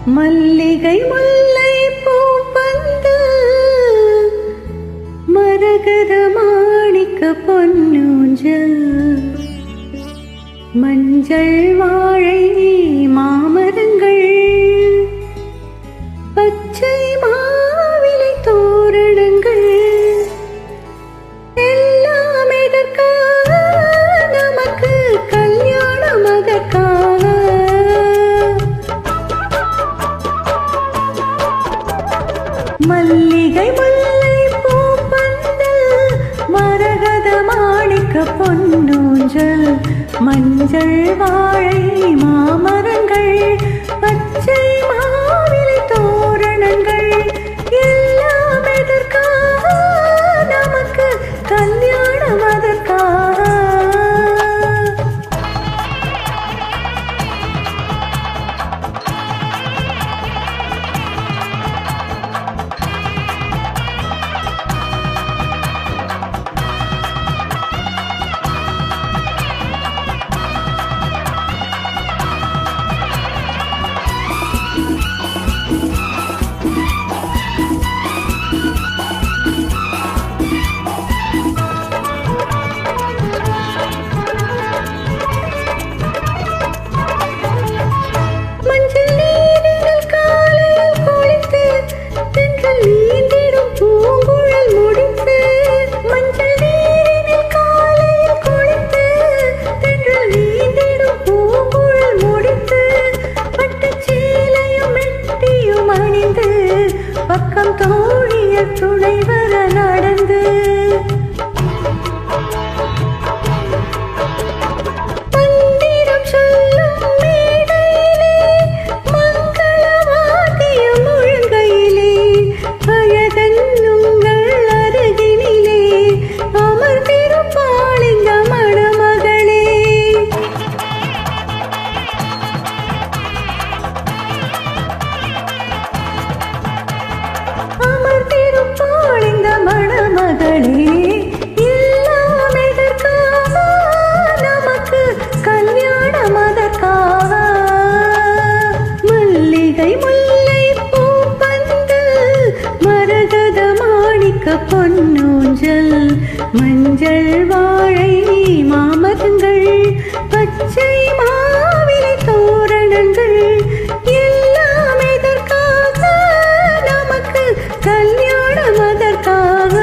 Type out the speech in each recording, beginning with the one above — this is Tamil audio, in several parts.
மல்லிகை முல்லை பூப்பந்து மரகத மாணிக்க பொன்னூஞ்சல் மஞ்சள் வாழை மாமரங்கள் பச்சை மாவிலை தோரணங்கள் எல்லாம் எதற்காக நமக்கு கல்யாணம் அதற்காக மல்லிகை முல்லை பூப்பந்தல் மரகத மாணிக்க பொன்னூஞ்சல் மஞ்சள் வாழை மாமரங்கள் பச்சை மாவிலை தோரணங்கள் எல்லாம் எதற்காக நமக்கு கல்யாணம் அதற்காக பக்கம் தோழிய துணை வர நடந்து மந்திரம் சொல்லும் மேடையிலே மங்களவாத்தியம் முழங்கையிலே அழகன் உங்கள் அருகினிலே அமர்ந்திருப்பாள் இந்த மணமகளே. அமர்ந்திருப்பாள் இந்த மணமகளே எல்லாம் எதற்காக நமக்கு கல்யாணம் அதற்காக மல்லிகை முல்லை பூப்பந்து மரகத மாணிக்க பொன்னூஞ்சல் மஞ்சள் வாழை மாமரங்கள் பச்சை மாவிலை தோரணங்கள் எல்லாம் எதற்காக நமக்கு கல்யாணம் அதற்காக.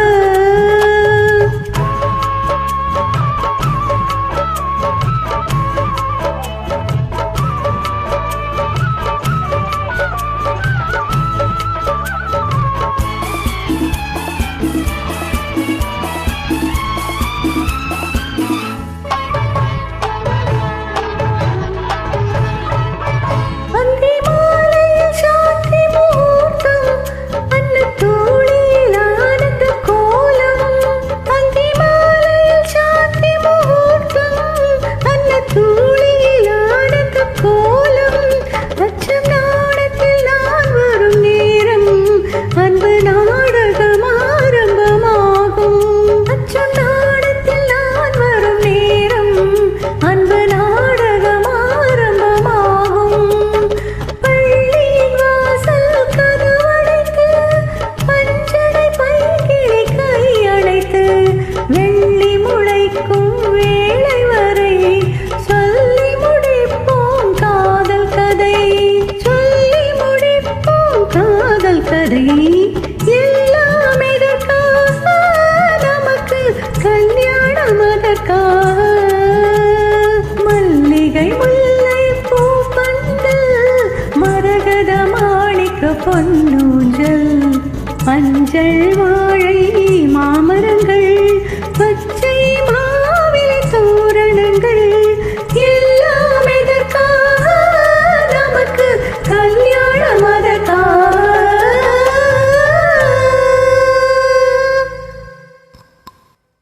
எல்லாம் எதற்காக நமக்கு கல்யாணம் அதற்காக மல்லிகை முல்லை பூப்பந்து மரகத மாணிக்க பொன்னூஞ்சல் மஞ்சள் வாழை மாமரங்கள்